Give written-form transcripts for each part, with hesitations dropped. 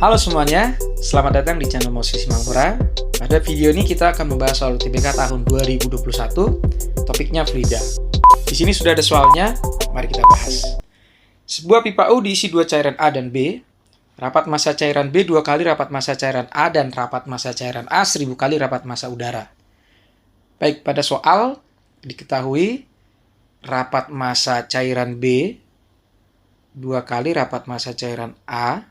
Halo semuanya, selamat datang di channel Moses Simangura. Pada video ini kita akan membahas soal UTBK tahun 2021, topiknya fluida. Di sini sudah ada soalnya, mari kita bahas. Sebuah pipa U diisi dua cairan A dan B, rapat massa cairan B 2 kali rapat massa cairan A dan rapat massa cairan A 1000 kali rapat massa udara. Baik, pada soal diketahui rapat massa cairan B 2 kali rapat massa cairan A,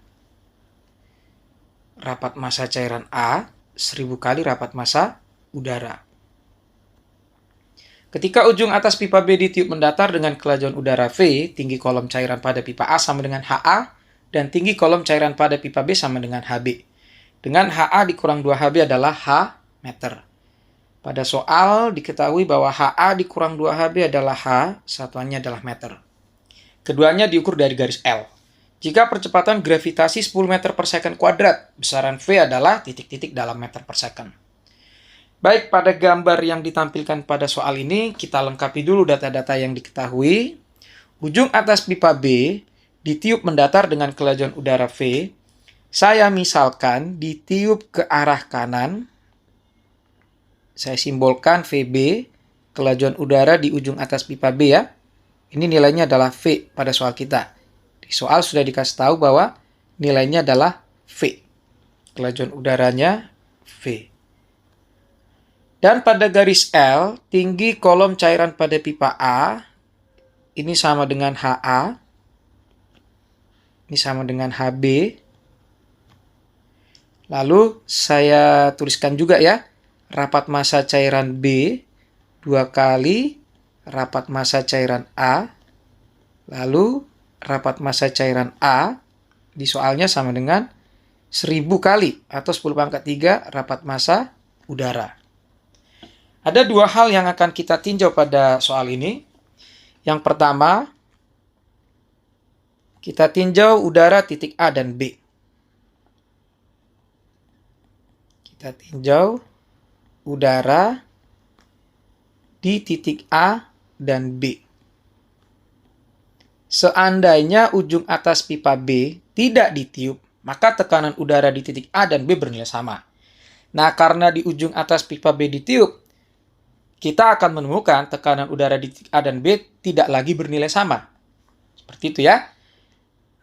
rapat massa cairan A 1000 kali rapat massa udara. Ketika ujung atas pipa B ditiup mendatar dengan kelajuan udara V, tinggi kolom cairan pada pipa A sama dengan HA, dan tinggi kolom cairan pada pipa B sama dengan HB. Dengan HA dikurang 2HB adalah H meter. Pada soal diketahui bahwa HA dikurang 2HB adalah H, satuannya adalah meter. Keduanya diukur dari garis L. Jika percepatan gravitasi 10 meter per second kuadrat, besaran V adalah titik-titik dalam meter per second. Baik, pada gambar yang ditampilkan pada soal ini, kita lengkapi dulu data-data yang diketahui. Ujung atas pipa B ditiup mendatar dengan kelajuan udara V. Saya misalkan ditiup ke arah kanan. Saya simbolkan VB, kelajuan udara di ujung atas pipa B ya. Ini nilainya adalah V pada soal kita. Di soal sudah dikasih tahu bahwa nilainya adalah V. Kelajuan udaranya V. Dan pada garis L, tinggi kolom cairan pada pipa A, ini sama dengan HA, ini sama dengan HB. Lalu saya tuliskan juga ya, rapat massa cairan B 2 kali rapat massa cairan A, lalu rapat massa cairan A di soalnya sama dengan 1000 kali atau 10 pangkat 3 rapat massa udara. Ada dua hal yang akan kita tinjau pada soal ini. Yang pertama, kita tinjau udara titik A dan B. Kita tinjau udara di titik A dan B. Seandainya ujung atas pipa B tidak ditiup, maka tekanan udara di titik A dan B bernilai sama. Nah, karena di ujung atas pipa B ditiup, kita akan menemukan tekanan udara di titik A dan B tidak lagi bernilai sama. Seperti itu ya.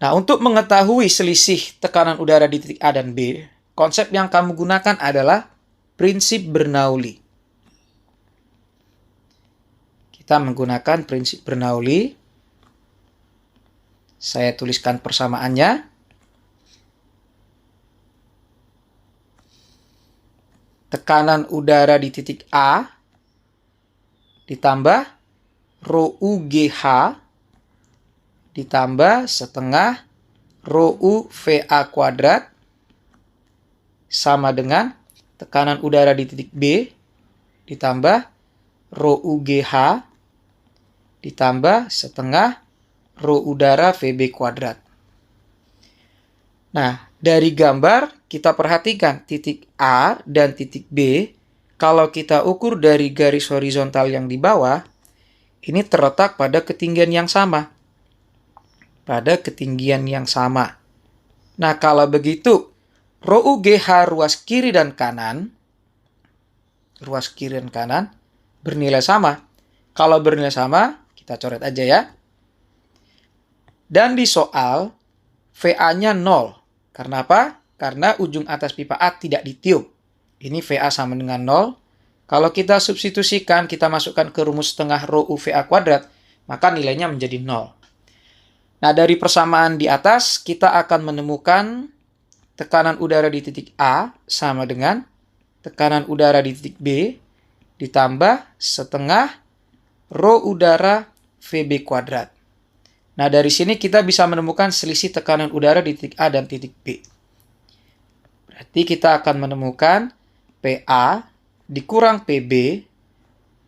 Nah, untuk mengetahui selisih tekanan udara di titik A dan B, konsep yang kamu gunakan adalah prinsip Bernoulli. Kita menggunakan prinsip Bernoulli. Saya tuliskan persamaannya. Tekanan udara di titik A ditambah rho UGH ditambah setengah rho UVA kuadrat sama dengan tekanan udara di titik B ditambah rho UGH ditambah setengah rho udara VB kuadrat. Nah, dari gambar kita perhatikan titik A dan titik B, kalau kita ukur dari garis horizontal yang di bawah, ini terletak pada ketinggian yang sama. Pada ketinggian yang sama. Nah, kalau begitu, rho UGH ruas kiri dan kanan bernilai sama. Kalau bernilai sama, kita coret aja ya. Dan di soal, VA-nya 0. Karena apa? Karena ujung atas pipa A tidak ditiup. Ini VA sama dengan 0. Kalau kita substitusikan, kita masukkan ke rumus setengah rho UVA kuadrat, maka nilainya menjadi 0. Nah, dari persamaan di atas, kita akan menemukan tekanan udara di titik A sama dengan tekanan udara di titik B ditambah setengah rho udara VB kuadrat. Nah, dari sini kita bisa menemukan selisih tekanan udara di titik A dan titik B. Berarti kita akan menemukan PA dikurang PB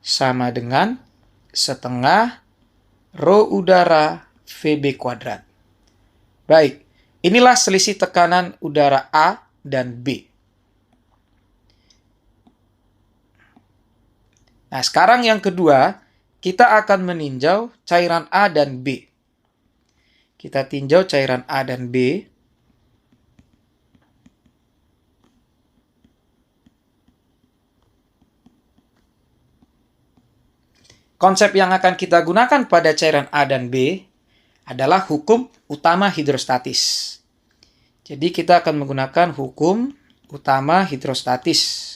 sama dengan setengah rho udara VB kuadrat. Baik, inilah selisih tekanan udara A dan B. Nah, sekarang yang kedua, kita akan meninjau cairan A dan B. Kita tinjau cairan A dan B. Kita tinjau cairan A dan B. konsep yang akan kita gunakan pada cairan A dan B adalah hukum utama hidrostatis. Jadi kita akan menggunakan hukum utama hidrostatis.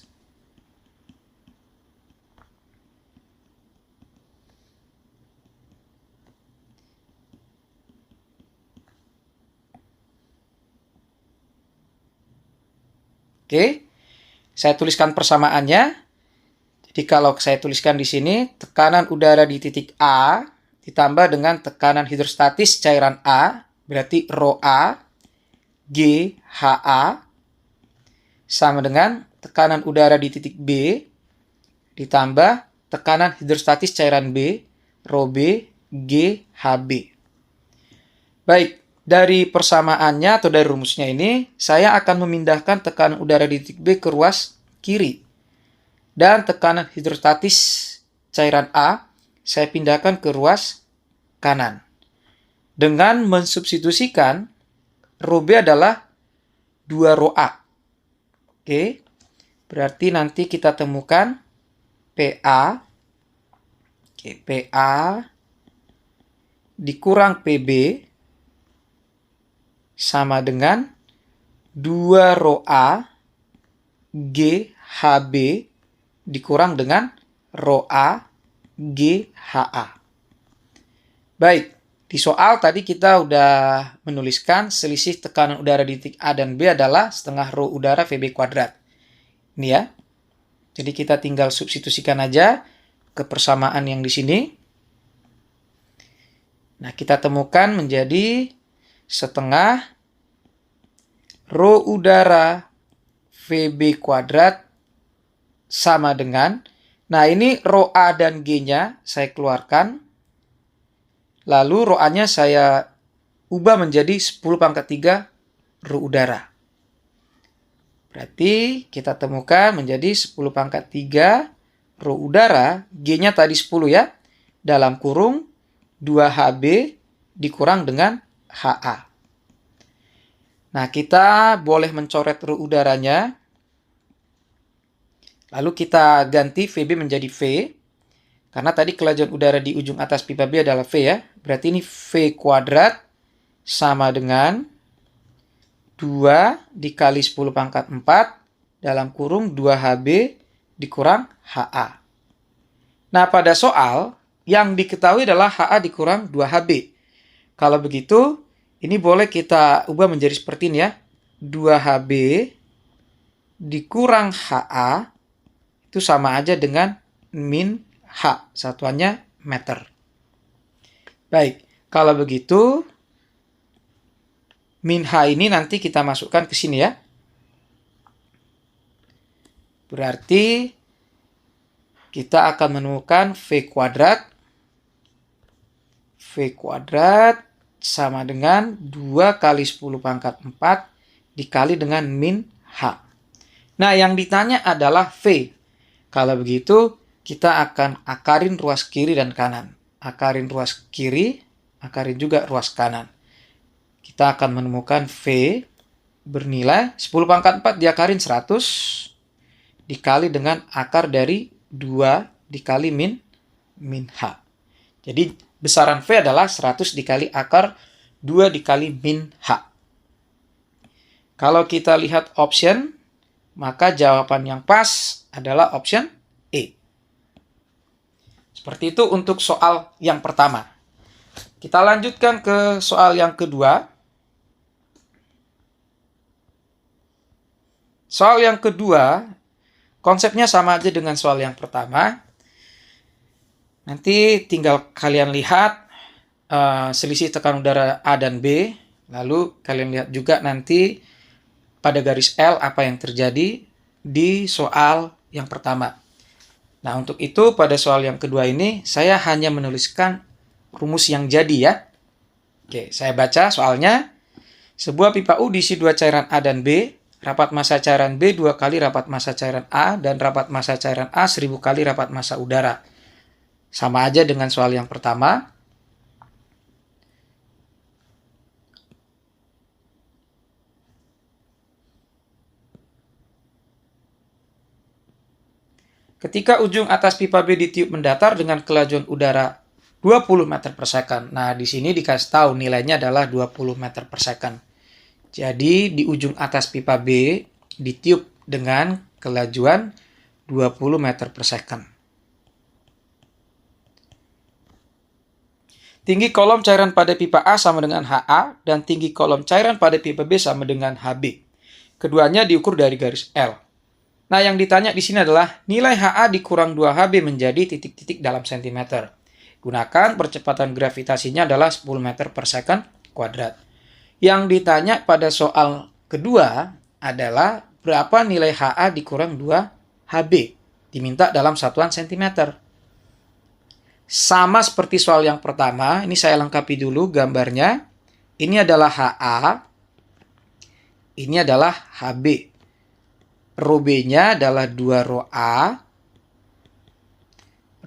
Oke, saya tuliskan persamaannya. Jadi kalau saya tuliskan di sini, tekanan udara di titik A ditambah dengan tekanan hidrostatis cairan A, berarti rho A, G, HA, sama dengan tekanan udara di titik B, ditambah tekanan hidrostatis cairan B, rho B, G, HB. Baik, dari persamaannya atau dari rumusnya ini, saya akan memindahkan tekanan udara di titik B ke ruas kiri. Dan tekanan hidrostatis cairan A, saya pindahkan ke ruas kanan. Dengan mensubstitusikan, rho B adalah 2 rho A. Oke, berarti nanti kita temukan PA. Oke, PA dikurang PB sama dengan 2 rho A G HB dikurang dengan rho A G HA. Baik, di soal tadi kita udah menuliskan selisih tekanan udara di titik A dan B adalah setengah rho udara VB kuadrat. Ini ya. Jadi kita tinggal substitusikan aja ke persamaan yang di sini. Nah, kita temukan menjadi setengah rho udara VB kuadrat sama dengan, nah ini rho A dan G-nya saya keluarkan, lalu rho A-nya saya ubah menjadi 10 pangkat 3 rho udara. Berarti kita temukan menjadi 10 pangkat 3 rho udara, G-nya tadi 10 ya, dalam kurung 2HB dikurang dengan HA. Nah, kita boleh mencoret rho udaranya. Lalu kita ganti VB menjadi V. Karena tadi kelajuan udara di ujung atas pipa B adalah V ya. Berarti ini V kuadrat sama dengan 2 dikali 10 pangkat 4 dalam kurung 2HB dikurang HA. Nah, pada soal yang diketahui adalah HA dikurang 2HB. Kalau begitu, ini boleh kita ubah menjadi seperti ini ya. 2HB dikurang HA itu sama aja dengan min H. Satuannya meter. Baik, kalau begitu min H ini nanti kita masukkan ke sini ya. Berarti kita akan menemukan V kuadrat sama dengan 2 kali 10 pangkat 4 dikali dengan min H. Nah, yang ditanya adalah V. Kalau begitu, kita akan akarin ruas kiri dan kanan. Akarin ruas kiri, akarin juga ruas kanan. Kita akan menemukan V bernilai 10 pangkat 4 diakarin 100 dikali dengan akar dari 2 dikali min H. Jadi besaran V adalah 100 dikali akar 2 dikali min H. Kalau kita lihat option, maka jawaban yang pas adalah option E. Seperti itu untuk soal yang pertama. Kita lanjutkan ke soal yang kedua. Soal yang kedua, konsepnya sama aja dengan soal yang pertama. Nanti tinggal kalian lihat selisih tekanan udara A dan B. Lalu kalian lihat juga nanti pada garis L apa yang terjadi di soal yang pertama. Nah, untuk itu pada soal yang kedua ini saya hanya menuliskan rumus yang jadi ya. Oke, saya baca soalnya. Sebuah pipa U diisi 2 cairan A dan B. Rapat massa cairan B 2 kali rapat massa cairan A dan rapat massa cairan A 1000 kali rapat massa udara. Sama aja dengan soal yang pertama. Ketika ujung atas pipa B ditiup mendatar dengan kelajuan udara 20 meter per second. Nah, di sini dikasih tahu nilainya adalah 20 meter per second. Jadi, di ujung atas pipa B ditiup dengan kelajuan 20 meter per second. Tinggi kolom cairan pada pipa A sama dengan HA, dan tinggi kolom cairan pada pipa B sama dengan HB. Keduanya diukur dari garis L. Nah, yang ditanya di sini adalah nilai HA dikurang 2HB menjadi titik-titik dalam sentimeter. Gunakan percepatan gravitasinya adalah 10 meter per second kuadrat. Yang ditanya pada soal kedua adalah berapa nilai HA dikurang 2HB. Diminta dalam satuan sentimeter. Sama seperti soal yang pertama, ini saya lengkapi dulu gambarnya. Ini adalah HA, ini adalah HB. Rho B-nya adalah 2 rho A.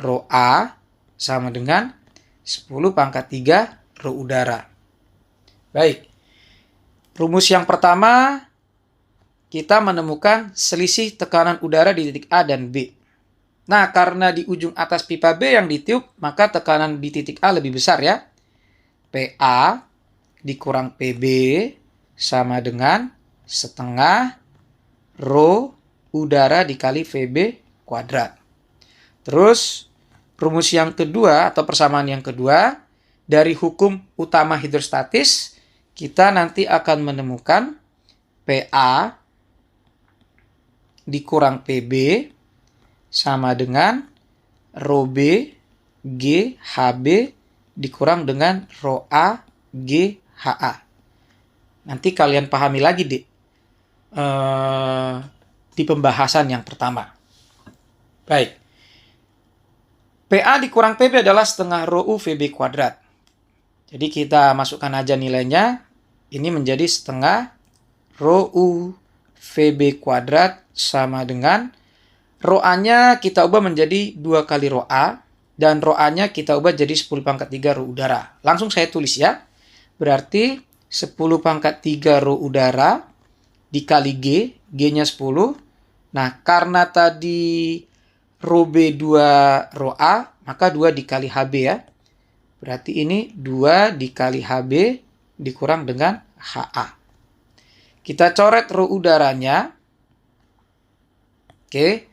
Rho A sama dengan 10 pangkat 3 rho udara. Baik. Rumus yang pertama, kita menemukan selisih tekanan udara di titik A dan B. Nah, karena di ujung atas pipa B yang ditiup, maka tekanan di titik A lebih besar ya. PA dikurang PB sama dengan setengah rho udara dikali VB kuadrat. Terus, rumus yang kedua atau persamaan yang kedua, dari hukum utama hidrostatis, kita nanti akan menemukan PA dikurang PB sama dengan rho B G HB dikurang dengan rho A G HA. Nanti kalian pahami lagi deh di pembahasan yang pertama. Baik. PA dikurang PB adalah setengah rho U VB kuadrat. Jadi kita masukkan aja nilainya. Ini menjadi setengah rho U VB kuadrat sama dengan rho A-nya kita ubah menjadi 2 kali rho A, dan rho A-nya kita ubah jadi 10 pangkat 3 rho udara. Langsung saya tulis ya. Berarti 10 pangkat 3 rho udara dikali G, G-nya 10. Nah, karena tadi rho B 2 rho A, maka 2 dikali HB ya. Berarti ini 2 dikali HB dikurang dengan HA. Kita coret rho udaranya. Oke.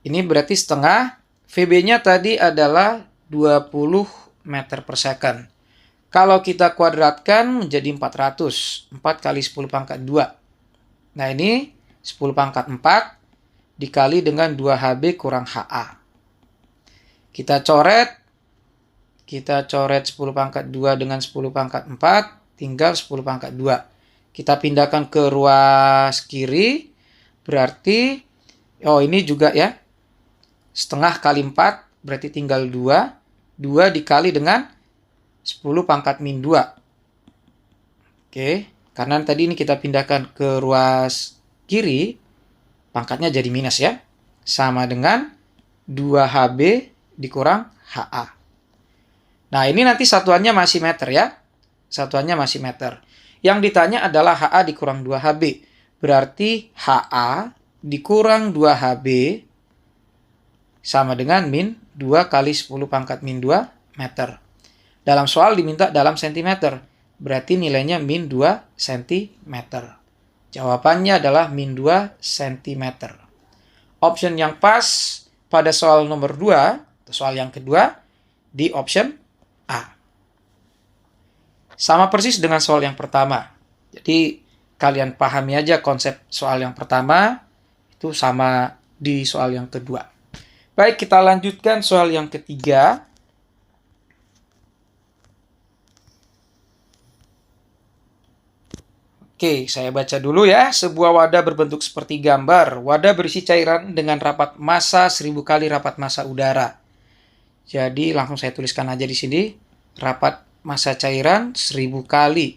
Ini berarti setengah, VB-nya tadi adalah 20 meter per second. Kalau kita kuadratkan menjadi 400, 4 kali 10 pangkat 2. Nah ini 10 pangkat 4 dikali dengan 2HB kurang HA. Kita coret 10 pangkat 2 dengan 10 pangkat 4, tinggal 10 pangkat 2. Kita pindahkan ke ruas kiri, berarti, oh ini juga ya, setengah kali 4 berarti tinggal 2. 2 dikali dengan 10 pangkat min 2. Oke, karena tadi ini kita pindahkan ke ruas kiri, pangkatnya jadi minus ya. Sama dengan 2HB dikurang HA. Nah, ini nanti satuannya masih meter ya. Satuannya masih meter. Yang ditanya adalah HA dikurang 2HB. Berarti HA dikurang 2HB sama dengan min 2 kali 10 pangkat min 2 meter. Dalam soal diminta dalam sentimeter. Berarti nilainya min 2 cm. Jawabannya adalah min 2 cm. Option yang pas pada soal nomor 2, atau soal yang kedua, di option A. Sama persis dengan soal yang pertama. Jadi kalian pahami aja konsep soal yang pertama, itu sama di soal yang kedua. Baik, kita lanjutkan soal yang ketiga. Oke, saya baca dulu ya. Sebuah wadah berbentuk seperti gambar. Wadah berisi cairan dengan rapat massa 1000 kali rapat massa udara. Jadi langsung saya tuliskan aja di sini. Rapat massa cairan 1000 kali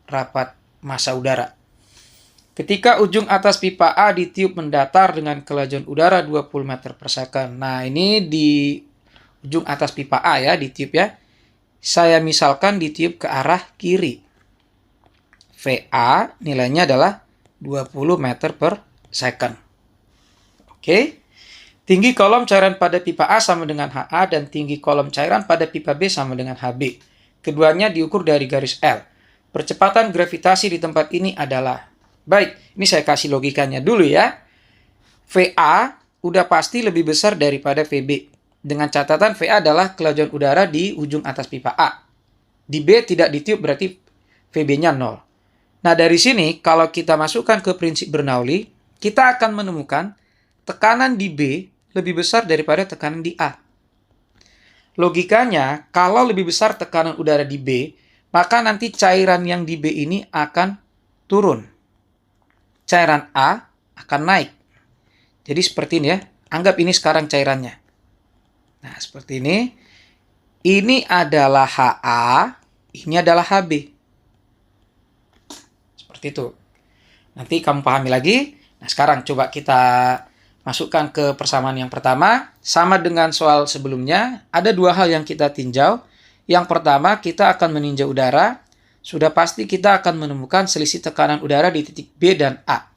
rapat massa udara. Ketika ujung atas pipa A ditiup mendatar dengan kelajuan udara 20 meter per second. Nah, ini di ujung atas pipa A ya, ditiup ya. Saya misalkan ditiup ke arah kiri. VA nilainya adalah 20 meter per second. Oke. Tinggi kolom cairan pada pipa A sama dengan HA dan tinggi kolom cairan pada pipa B sama dengan HB. Keduanya diukur dari garis L. Percepatan gravitasi di tempat ini adalah... Baik, ini saya kasih logikanya dulu ya. VA udah pasti lebih besar daripada VB. Dengan catatan VA adalah kelajuan udara di ujung atas pipa A. Di B tidak ditiup berarti VB-nya 0. Nah dari sini kalau kita masukkan ke prinsip Bernoulli, kita akan menemukan tekanan di B lebih besar daripada tekanan di A. Logikanya, kalau lebih besar tekanan udara di B, maka nanti cairan yang di B ini akan turun. Cairan A akan naik. Jadi seperti ini ya. Anggap ini sekarang cairannya. Nah, seperti ini. Ini adalah HA, ini adalah HB. Seperti itu. Nanti kamu pahami lagi. Nah, sekarang coba kita masukkan ke persamaan yang pertama. Sama dengan soal sebelumnya, ada dua hal yang kita tinjau. Yang pertama, kita akan meninjau udara. Sudah pasti kita akan menemukan selisih tekanan udara di titik B dan A.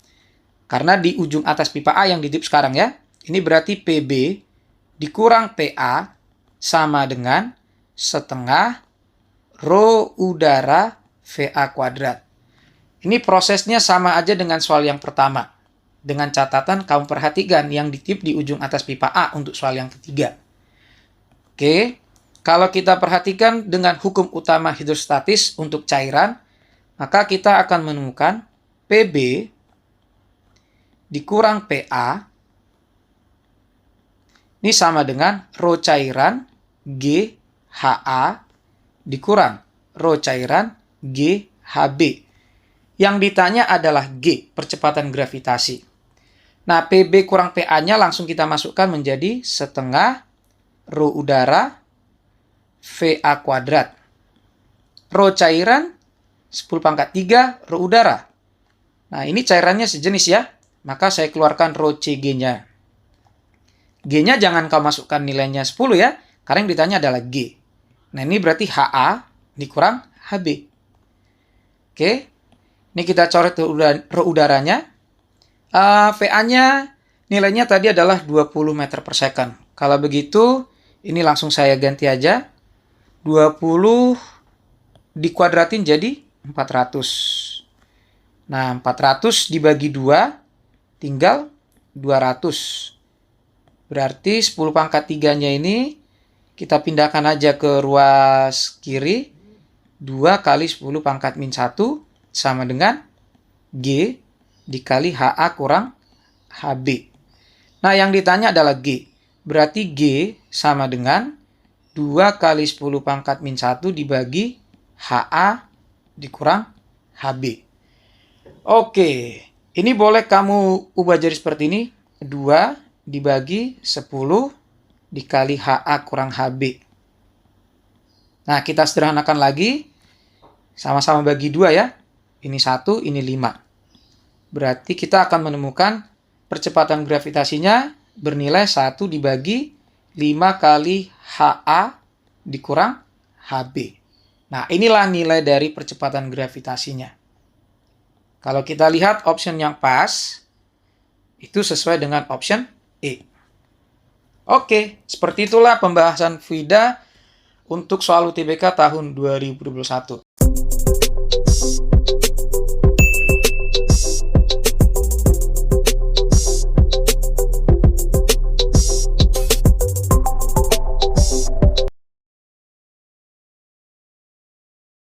Karena di ujung atas pipa A yang ditiup sekarang ya. Ini berarti PB dikurang PA sama dengan setengah rho udara VA kuadrat. Ini prosesnya sama aja dengan soal yang pertama. Dengan catatan kamu perhatikan yang ditiup di ujung atas pipa A untuk soal yang ketiga. Oke, kalau kita perhatikan dengan hukum utama hidrostatis untuk cairan, maka kita akan menemukan PB dikurang PA ini sama dengan rho cairan G HA dikurang rho cairan G HB. Yang ditanya adalah G, percepatan gravitasi. Nah, PB kurang PA-nya langsung kita masukkan menjadi setengah rho udara VA kuadrat. Rho cairan 10⁻³ rho udara. Nah, ini cairannya sejenis ya. Maka saya keluarkan rho CG-nya. G-nya jangan kau masukkan nilainya 10 ya. Karena yang ditanya adalah G. Nah, ini berarti HA dikurang HB. Oke. Ini kita coret rho udaranya. VA-nya nilainya tadi adalah 20 meter per second. Kalau begitu, ini langsung saya ganti aja. 20 dikuadratin jadi 400. Nah, 400 dibagi 2, tinggal 200. Berarti 10⁻³ ini kita pindahkan aja ke ruas kiri. 2 kali 10⁻⁻1 sama dengan G dikali HA kurang HB. Nah, yang ditanya adalah G. Berarti G sama dengan 2 kali 10⁻⁻1 dibagi HA dikurang HB. Oke, ini boleh kamu ubah jadi seperti ini. 2 dibagi 10 dikali HA kurang HB. Nah, kita sederhanakan lagi. Sama-sama bagi 2 ya. Ini 1, ini 5. Berarti kita akan menemukan percepatan gravitasinya bernilai 1 dibagi 5 kali HA dikurang HB. Nah, inilah nilai dari percepatan gravitasinya. Kalau kita lihat option yang pas, itu sesuai dengan option E. Oke, seperti itulah pembahasan FIDA untuk soal UTBK tahun 2021.